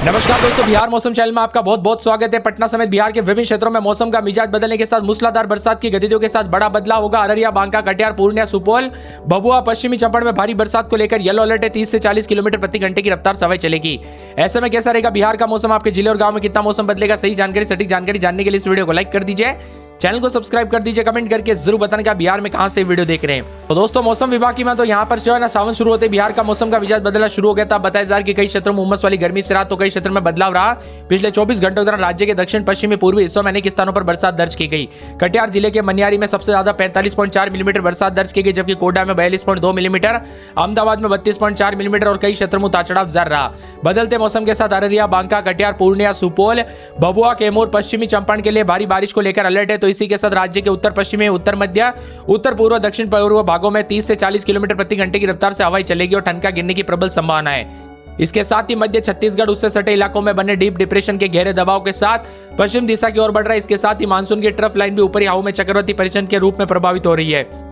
नमस्कार दोस्तों, बिहार मौसम चैनल में आपका बहुत बहुत स्वागत है। पटना समेत बिहार के विभिन्न क्षेत्रों में मौसम का मिजाज बदलने के साथ मूसलाधार बरसात की गतिविधियों के साथ बड़ा बदलाव होगा। अररिया, बांका, कटिहार, पूर्णिया, सुपौल, भभुआ, पश्चिमी चंपारण में भारी बरसात को लेकर येलो अलर्ट है। 30 से 40 किलोमीटर प्रति घंटे की रफ्तार से हवाएं चलेगी। ऐसे में कैसा रहेगा बिहार का मौसम, आपके जिले और गांव में कितना मौसम बदलेगा, सही जानकारी, सटीक जानकारी जानने के लिए इस वीडियो को लाइक कर दीजिए, चैनल को सब्सक्राइब कर दीजिए, कमेंट करके जरूर बताने का बिहार में कहां से वीडियो देख रहे हैं। तो दोस्तों, मौसम विभाग की मैं तो यहाँ पर जो है ना सावन शुरू होते बिहार का मौसम का मिजाज बदलना शुरू हो गया था। बताया जा रहा है कि कई क्षेत्रों में उमस वाली गर्मी से रात तो कई क्षेत्रों में बदलाव रहा। पिछले 24 घंटों के दौरान राज्य के दक्षिण पश्चिमी पूर्वी हिस्सों में अनेक स्थानों पर बरसात दर्ज की गई। कटिहार जिले के मनियारी में सबसे ज्यादा 45.4 मिलीमीटर बरसात दर्ज की गई, जबकि कोडा में 42.2 मिलीमीटर, अहमदाबाद में 32.4 मिलीमीटर और कई क्षेत्रों में उतार चढ़ाव जारी रहा। बदलते मौसम के साथ अररिया, बांका, कटिहार, पूर्णिया, सुपौल, भभुआ, कैमूर, पश्चिमी चंपारण के लिए भारी बारिश को लेकर अलर्ट है। तो इसी के साथ राज्य के उत्तर पश्चिमी, उत्तर मध्य, उत्तर पूर्व, दक्षिण पूर्व भागों में 30 से 40 किलोमीटर प्रति घंटे की रफ्तार से हवाएं चलेगी और ठंड का गिरने की प्रबल संभावना है। इसके साथ ही मध्य छत्तीसगढ़ उससे सटे इलाकों में बने डीप डिप्रेशन के गहरे दबाव के साथ पश्चिम दिशा की ओर बढ़ रहा है। इसके साथ ही मानसून की ट्रफ लाइन भी ऊपरी हवाओं में चक्रवाती परिचलन के रूप में प्रभावित हो रही है।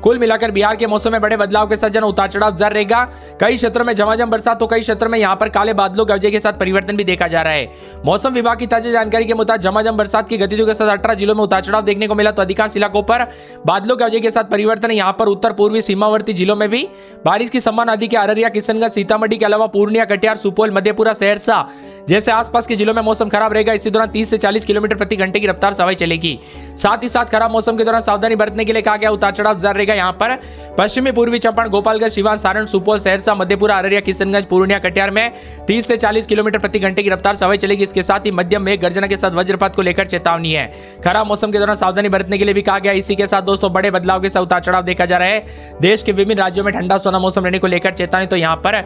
कुल मिलाकर बिहार के मौसम में बड़े बदलाव के साथ जन उतार चढ़ाव जारी रहेगा। कई क्षेत्रों में झमाझम बरसात तो कई क्षेत्रों में यहां पर काले बादलों गरजे के साथ परिवर्तन भी देखा जा रहा है। मौसम विभाग की ताजा जानकारी के मुताबिक झमाझम बरसात की गतिविधियों के साथ 18 जिलों में उतार चढ़ाव देखने को मिला। तो अधिकांश इलाकों पर बादलों गरजे के साथ परिवर्तन है। यहाँ पर उत्तर पूर्वी सीमावर्ती जिलों में भी बारिश की संभावना अधिक है। अररिया, किशनगंज, सीतामढ़ी के अलावा पूर्णिया, कटिहार, सुपौल, मधेपुरा, सहरसा जैसे आसपास के जिलों में मौसम खराब रहेगा। इसी दौरान 30 से 40 किलोमीटर प्रति घंटे की रफ्तार से हवाएं चलेगी। साथ ही साथ खराब मौसम के दौरान सावधानी बरतने के लिए कहा गया। उतार चढ़ाव जारी रहेगा। यहाँ पर पश्चिमी पूर्वी चंपारण, गोपालगंज, सिवान, सारण, सुपौल, सहरसा, मधेपुरा, अररिया, किशनगंज, पूर्णिया, कटिहार में 30 से 40 किलोमीटर प्रति घंटे की रफ्तार से हवाएं चलेगी। इसके साथ ही मध्यम मेघ गर्जना के साथ वज्रपात को लेकर चेतावनी है। खराब मौसम के दौरान सावधानी बरतने के लिए भी कहा गया। इसी के साथ दोस्तों बड़े बदलाव के साथ उतार चढ़ाव देखा जा रहा है। देश के विभिन्न राज्यों में ठंडा सोना मौसम रहने को लेकर चेतावनी। तो यहाँ पर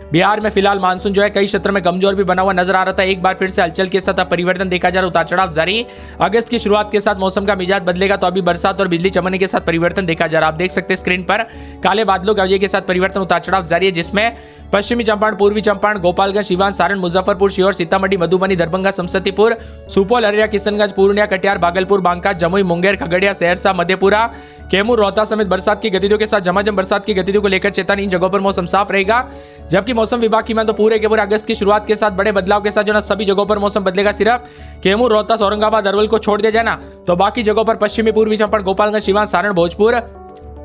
बिहार में फिलहाल मानसून जो है कई क्षेत्रों में कमजोर भी बना हुआ नजर आ रहा था। एक बार फिर से हलचल के साथ परिवर्तन देखा जा रहा है। उतार चढ़ाव जारी। अगस्त की शुरुआत के साथ मौसम का मिजाज बदलेगा। तो अभी बरसात और बिजली चमकने के साथ परिवर्तन देखा जा रहा है। आप देख सकते हैं स्क्रीन पर काले बादलों की वजह के साथ परिवर्तन, उतार चढ़ाव जारी है, जिसमें पश्चिमी चंपारण, पूर्वी चंपारण, गोपालगंज, सिवान, सारण, मुजफ्फरपुर, शिवहर, सीतामढ़ी, मधुबनी, दरभंगा, समस्तीपुर, सुपौल, अररिया, किशनगंज, पूर्णिया, कटिहार, भागलपुर, बांका, जमुई, मुंगेर, खगड़िया, सहरसा, मधेपुरा, कैमूर, रोहतास समेत बरसात की गतिविधियों के साथ झमाझम बरसात की गतिविधियों को लेकर चेतावनी। इन जगहों पर मौसम साफ रहेगा। जबकि मौसम विभाग की मैं तो पूरे के पूरे अगस्त की शुरुआत के साथ बड़े बदलाव के साथ जो ना सभी जगहों पर मौसम बदलेगा। सिर्फ कैमूर, रोहतास, औरंगाबाद, अरवल को छोड़ दिया जाए ना, तो बाकी जगहों पर पश्चिमी पूर्वी चंपारण, गोपालगंज, सिवान, सारण, भोजपुर,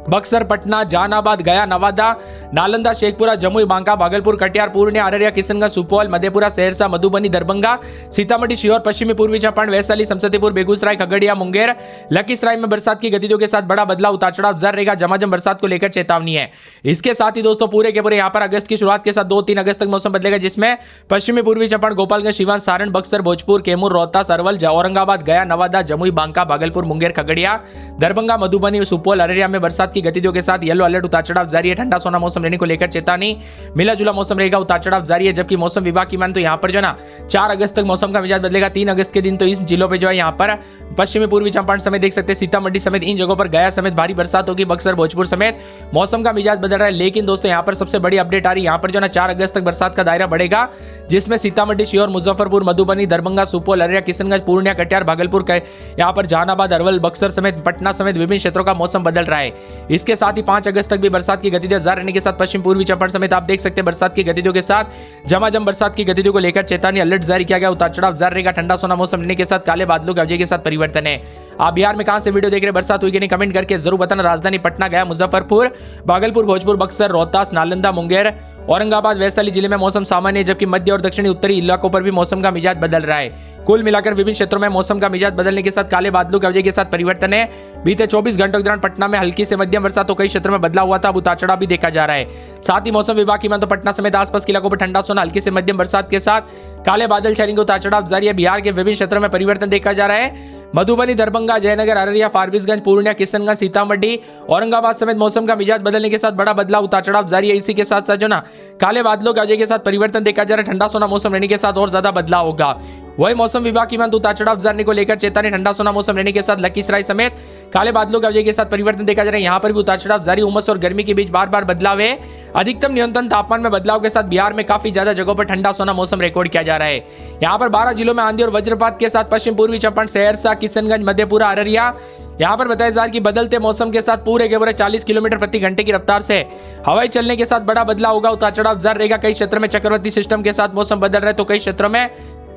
बक्सर, पटना, जहानाबाद, गया, नवादा, नालंदा, शेखपुरा, जमुई, बांका, भागलपुर, कटिहार, पूर्णिया, अररिया, किशनगंज, सुपौल, मधेपुरा, सहरसा, मधुबनी, दरभंगा, सीतामढ़ी, शिवहर, पश्चिमी पूर्वी चंपारण, वैशाली, समस्तीपुर, बेगूसराय, खगड़िया, मुंगेर, लखीसराय में बरसात की गतिविधियों के साथ बड़ा बदलाव, उतार चढ़ाव जारी रहेगा। झमाझम बरसात को लेकर चेतावनी है। इसके साथ ही दोस्तों पूरे के पूरे यहाँ पर अगस्त की शुरुआत के साथ 2-3 अगस्त तक मौसम बदलेगा, जिसमें पश्चिमी पूर्वी चंपारण, गोपालगंज, सिवान, सारण, बक्सर, भोजपुर, कैमूर, रोहतास, अरवल, औरंगाबाद, गया, नवादा, जमुई, बांका, भागलपुर, मुंगेर, खगड़िया, दरभंगा, मधुबनी, सुपौल, अररिया में बरसात की गतिविधियों के साथ अलर्ट, उतार चढ़ाव जारी है। ठंडा सोना मौसम रहने को लेकर चेतावनी। मिला जुला मौसम रहेगा, उतार चढ़ाव जारी है। जबकि मौसम विभाग की मान तो यहां पर जो ना 4 अगस्त तक मौसम का मिजाज बदलेगा। 3 अगस्त के दिन तो इन जिलों पे जो है यहां पर पश्चिमी पूर्वी चंपारण समेत देख सकते हैं, सीतामढ़ी समेत इन जगहों पर गया समेत भारी बरसात होगी। बक्सर, भोजपुर समेत मौसम का मिजाज बदल रहा है। लेकिन दोस्तों यहां पर सबसे बड़ी अपडेट आ रही है, यहां पर जो ना 4 अगस्त तक बरसात का दायरा बढ़ेगा, जिसमें सीतामढ़ी, शिवहर, मुजफ्फरपुर, मधुबनी, दरभंगा, सुपौल, अररिया, किशनगंज, पूर्णिया, कटिहार, भागलपुर, यहां पर जहानाबाद, अरवल, बक्सर समेत पटना समेत विभिन्न क्षेत्रों का मौसम बदल रहा है। इसके साथ ही 5 अगस्त तक भी बरसात की गतिविधियां जारी रहने के साथ पश्चिम पूर्वी चंपारण समेत आप देख सकते हैं बरसात की गतिविधियों के साथ झमाझम बरसात की गतिविधियों को लेकर चेतावनी, अलर्ट जारी किया गया। उतार चढ़ाव जारी रहेगा। ठंडा सोना मौसम रहने के साथ काले बादलों की वजह के साथ परिवर्तन है। आप बिहार में कहां से वीडियो देख रहे हैं, बरसात हुई कि नहीं, कमेंट करके जरूर बताना। राजधानी पटना, गया, मुजफ्फरपुर, भागलपुर, भोजपुर, बक्सर, रोहतास, नालंदा, मुंगेर, औरंगाबाद, वैशाली जिले में मौसम सामान्य है। जबकि मध्य और दक्षिणी उत्तरी इलाकों पर भी मौसम का मिजाज बदल रहा है। कुल मिलाकर विभिन्न क्षेत्रों में मौसम का मिजाज बदलने के साथ काले बादलों की वजह के साथ परिवर्तन है। बीते 24 घंटों के दौरान पटना में हल्की से मध्यम बरसात तो कई क्षेत्रों में बदलाव हुआ था। अब उतार चढ़ाव भी देखा जा रहा है। साथ ही मौसम विभाग की मान तो पटना समेत आसपास के इलाकों पर ठंडा सोना, हल्की से मध्यम बरसात के साथ काले बादल छाएंगे। उतार चढ़ाव जारी है। बिहार के विभिन्न क्षेत्रों में परिवर्तन देखा जा रहा है। मधुबनी, दरभंगा, जयनगर, अररिया, फारबिसगंज, पूर्णिया, किशनगंज, सीतामढ़ी, औरंगाबाद समेत मौसम का मिजाज बदलने के साथ बड़ा बदलाव, उतार चढ़ाव जारी है। इसी के साथ साथ जो ना काले बादलों की वजह के साथ परिवर्तन देखा जा रहा है। ठंडा सोना मौसम रहने के साथ और ज्यादा बदलाव होगा। वही मौसम विभाग की माने उतार चढ़ाव जारी को लेकर चेतावनी, ठंडा सोना मौसम रहने के साथ लखीसराय समेत काले बादलों की अवधि के साथ परिवर्तन देखा जा रहा है। यहाँ पर भी उतार चढ़ाव जारी, उमस और गर्मी के बीच बार बार बदलाव है। अधिकतम न्यूनतम तापमान में बदलाव के साथ बिहार में काफी ज्यादा जगहों पर ठंडा सोना मौसम रिकॉर्ड किया जा रहा है। यहाँ पर 12 जिलों में आंधी और वज्रपात के साथ पश्चिम पूर्वी चंपारण, सहरसा, किशनगंज, मधेपुरा, अररिया। यहाँ पर बताया जा रहा है कि बदलते मौसम के साथ पूरे के पूरे 40 किलोमीटर प्रति घंटे की रफ्तार से हवाई चलने के साथ बड़ा बदलाव होगा, उतार चढ़ाव जारी रहेगा। कई क्षेत्रों में चक्रवाती सिस्टम के साथ मौसम बदल रहा है, तो कई क्षेत्रों में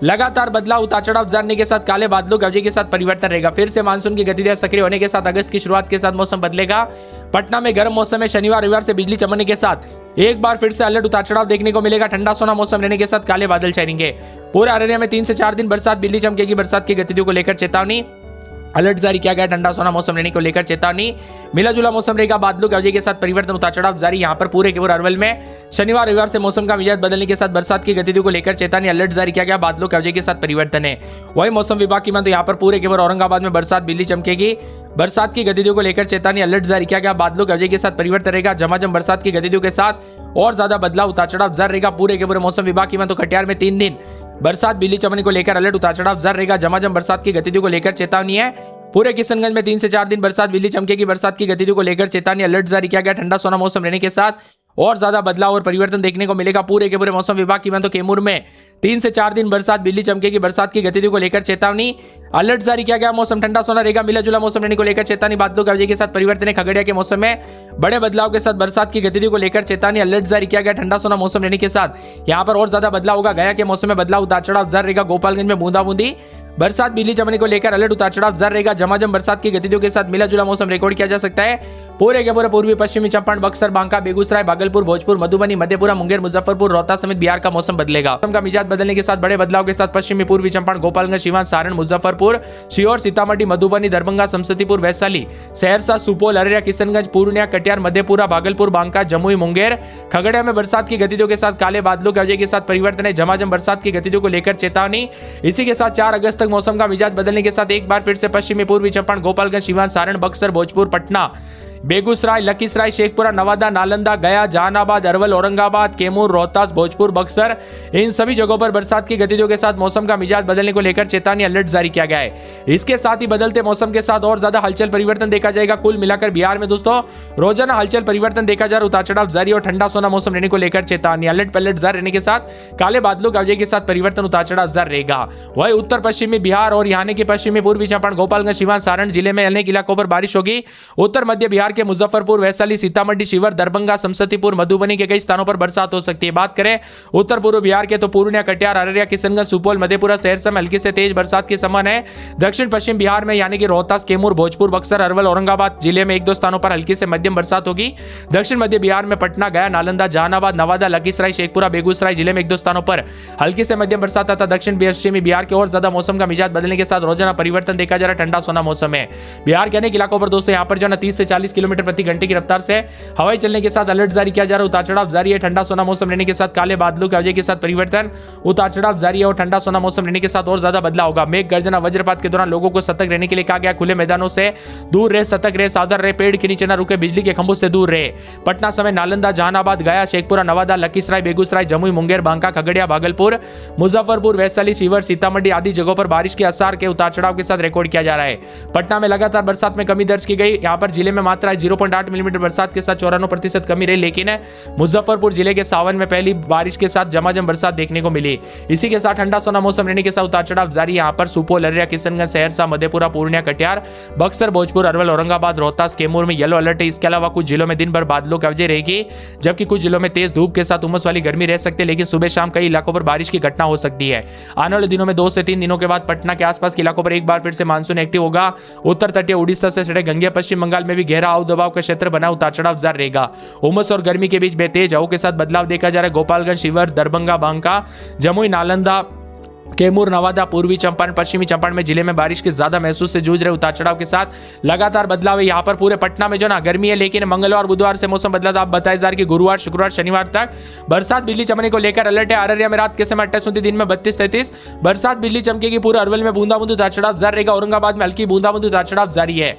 लगातार बदलाव, उतार चढ़ाव जारी के साथ काले बादलों की अवधि के साथ परिवर्तन रहेगा। फिर से मानसून की गतिविधियां सक्रिय होने के साथ अगस्त की शुरुआत के साथ मौसम बदलेगा। पटना में गर्म मौसम है, शनिवार रविवार से बिजली चमकने के साथ एक बार फिर से अलर्ट, उतार चढ़ाव देखने को मिलेगा। ठंडा सोना मौसम रहने के साथ काले बादल छाएंगे। पूरे अररिया में 3 से 4 दिन बरसात, बिजली चमकेगी। बरसात की गतिविधियों को लेकर चेतावनी, अलर्ट जारी किया गया। ठंडा सोना मौसम रहने को लेकर चेतावनी, मिला जुला मौसम रहेगा। बादलों की अवधि के साथ परिवर्तन, उतार चढ़ाव जारी। यहाँ पर पूरे के पूरे अरवल में शनिवार रविवार से मौसम का मिजाज बदलने के साथ बरसात की गतिविधियों को लेकर चेतावनी, अलर्ट जारी किया गया। बादलों की अवधि के साथ परिवर्तन है। वही मौसम विभाग की माने तो यहाँ पर पूरे के पूरे औरंगाबाद में बरसात, बिजली चमकेगी। बरसात की गतिविधियों को लेकर चेतावनी, अलर्ट जारी किया गया। बादलों की अवधि के साथ परिवर्तन रहेगा। झमाझम बरसात की गतिविधियों के साथ और ज्यादा बदलाव, उतार चढ़ाव जारी रहेगा। पूरे के पूरे मौसम विभाग की माने तो कटिहार में 3 दिन बरसात, बिजली चमकने को लेकर अलर्ट, उतार चढ़ाव जारी रहेगा। झमाझम बरसात की गतिविधियों को लेकर चेतावनी है। पूरे किशनगंज में 3 से 4 दिन बरसात, बिजली चमकेगी। बरसात की गतिविधियों को लेकर चेतावनी, अलर्ट जारी किया गया। ठंडा सोना मौसम रहने के साथ और ज्यादा बदलाव और परिवर्तन देखने को मिलेगा। पूरे के पूरे मौसम विभाग की माने तो कैमूर में 3 से 4 दिन बरसात, बिजली चमकेगी। बरसात की गतिविधियों को लेकर चेतावनी, अलर्ट जारी किया गया। मौसम ठंडा सोना रहेगा। मिला जुला मौसम रहने को लेकर चेतावनी, बादलों की अवधि के साथ परिवर्तन है। खगड़िया के मौसम में बड़े बदलाव के साथ बरसात की गतिविधियों को लेकर चेतावनी, अलर्ट जारी किया गया। ठंडा सोना मौसम रहने के साथ यहाँ पर और ज्यादा बदलाव होगा। गया के मौसम में बदलाव, उतार चढ़ाव जारी रहेगा। गोपालगंज में बूंदाबूंदी बरसात, बिजली चमकने को लेकर अलर्ट, उतार चढ़ाव जारी रहेगा। झमाझम बरसात की गतिविधियों के साथ मिला जुला मौसम रिकॉर्ड किया जा सकता है। पूरे के पूरे पूर्वी पश्चिमी चंपारण, बक्सर, बांका, बेगूसराय, भागलपुर, भोजपुर, मधुबनी, मधेपुरा, मुंगेर, मुजफ्फरपुर, रोहतास समेत बिहार का मौसम बदलेगा। मौसम का मिजाज बदलने के साथ बड़े बदलाव के साथ पश्चिमी पूर्वी चंपारण, गोपालगंज, सीवान, सारण, मुजफ्फरपुर, शिवहर, सीतामढ़ी, मधुबनी, दरभंगा, समस्तीपुर, वैशाली, सहरसा, सुपौल, अररिया, किशनगंज, पूर्णिया, कटिहार, मधेपुरा, भागलपुर, बांका, जमुई, मुंगेर, खगड़िया में बरसात की गतिविधियों के साथ काले बादलों की अवधि के साथ परिवर्तन है। झमाझम बरसात की गतिविधियों को लेकर चेतावनी। इसी के साथ 4 अगस्त तक मौसम का मिजाज बदलने के साथ एक बार फिर से पश्चिमी पूर्वी चंपारण, गोपालगंज, सीवान, सारण, बक्सर, भोजपुर, पटना, बेगूसराय, लखीसराय, शेखपुरा, नवादा, नालंदा, गया, जहानाबाद, अरवल, औरंगाबाद, कैमूर, रोहतास, भोजपुर, बक्सर, इन सभी जगहों पर बरसात की गतिविधियों के साथ मौसम का मिजाज बदलने को लेकर चेतावनी, अलर्ट जारी किया गया है। इसके साथ ही बदलते मौसम के साथ और ज्यादा हलचल परिवर्तन देखा जाएगा। कुल मिलाकर बिहार में दोस्तों रोजाना हलचल परिवर्तन देखा जा रहा है। उतार चढ़ाव जारी और ठंडा सोना मौसम रहने को लेकर चेतावनी, अलर्ट पलट जारी रहने के साथ काले बादलों की अवधि के साथ परिवर्तन, उतार चढ़ाव जारी रहेगा। वही उत्तर पश्चिमी बिहार और यहाँ के पश्चिमी पूर्वी चंपारण, गोपालगंज, सीवान, सारण जिले में अनेक इलाकों पर बारिश होगी। उत्तर मध्य बिहार के मुजफ्फरपुर, वैशाली, सीतामढ़ी, शिवहर, दरभंगा, समस्तीपुर, मधुबनी के कई स्थानों पर बरसात हो सकती है। बात करें उत्तर पूर्व बिहार के तो पूर्णिया, कटिहार, अररिया, किशनगंज, सुपौल, मधेपुरा, सहरसा में हल्की से तेज बरसात की संभावना है। दक्षिण पश्चिम बिहार में यानी कि रोहतास, कैमूर, भोजपुर, बक्सर, अरवल, औरंगाबाद जिले में 1-2 स्थानों पर हल्की से मध्यम बरसात होगी। दक्षिण मध्य बिहार में पटना, गया, नालंदा, जहानाबाद, नवादा, लखीसराय, शेखपुरा, बेगूसराय जिले में 1-2 स्थानों पर हल्की से मध्यम बरसात तथा दक्षिण पश्चिमी बिहार के और ज्यादा मौसम का मिजाज बदलने के साथ रोजाना परिवर्तन देखा जा रहा है। ठंडा सोना मौसम है। बिहार के अनेक इलाकों पर दोस्तों यहाँ पर जो है 30 से 40 किलोमीटर प्रति घंटे की रफ्तार से हवाई चलने के साथ अलर्ट जारी किया जा रहा है। उतार चढ़ाव जारी है। ठंडा सोना मौसम रहने के साथ काले बादलों की अवधि के साथ परिवर्तन, उतार चढ़ाव जारी है और ठंडा सोना मौसम रहने के साथ और ज्यादा बदलाव होगा। मेघ गर्जना, वज्रपात के दौरान लोगों को सतर्क रहने के लिए कहा गया। खुले मैदानों से दूर रहे, सतर्क रहे, सावधान रहे, पेड़ के नीचे न रुके, बिजली के खंभों से दूर रहे। पटना समेत नालंदा, जहानाबाद, गया, शेखपुरा, नवादा, लखीसराय, बेगूसराय, जमुई, मुंगेर, बांका, खगड़िया, भागलपुर, मुजफ्फरपुर, वैशाली, शिवहर, सीतामढ़ी आदि जगहों पर बारिश के आसार के उतार चढ़ाव के साथ रिकॉर्ड किया जा रहा है। पटना में लगातार बरसात में कमी दर्ज की गई। यहाँ पर जिले में मात्रा 0.8 मिलीमीटर बरसात के साथ 94% कमी रही, लेकिन मुजफ्फरपुर जिले के सावन में पहली बारिश के साथ झमाझम बरसात देखने को मिली। इसी के साथ ठंडा सोना मौसम रहने के साथ उतार चढ़ाव जारी। यहाँ पर सुपौल, अररिया, किशनगंज, सहरसा, मधेपुरा, पूर्णिया, कटिहार, बक्सर, भोजपुर, अरवल, औरंगाबाद, रोहतास, कैमूर में येलो अलर्ट है। इसके अलावा कुछ जिलों में दिन भर बादलों की अवधि रहेगी, जबकि कुछ जिलों में तेज धूप के साथ उमस वाली गर्मी रह सकती है, लेकिन सुबह शाम कई इलाकों पर बारिश की घटना हो सकती है। आने वाले दिनों में 2 से 3 दिनों के बाद पटना के आसपास के इलाकों पर एक बार फिर से मानसून एक्टिव होगा। उत्तर तटीय उड़ीसा से सटे गंगे पश्चिम बंगाल में भी गहरा आव दबाव का क्षेत्र बना, उतार चढ़ाव जारी रहेगा। उमस और गर्मी के बीच बेतेज हवाओं के साथ बदलाव देखा जा रहा है। गोपालगंज, शिवहर, दरभंगा, बांका, जमुई, नालंदा, कैमूर, नवादा, पूर्वी चंपारण, पश्चिमी चंपारण में जिले में बारिश के ज्यादा महसूस से जूझ रहे। उतार चढ़ाव के साथ लगातार बदलाव है। यहाँ पर पूरे पटना में जो ना गर्मी है, लेकिन मंगलवार बुधवार से मौसम बदला था। आप बताया जा रहा है कि गुरुवार, शुक्रवार, शनिवार तक बरसात, बिजली चमकने को लेकर अलर्ट है। अररिया में रात के समय 28, दिन में 32-33 बरसात, बिजली चमकेगी। पूरे अरवल में बूंदाबूंदी, उतार चढ़ाव जारी रहेगा। औरंगाबाद में हल्की बूंदाबूंदी, उतार चढ़ाव जारी है।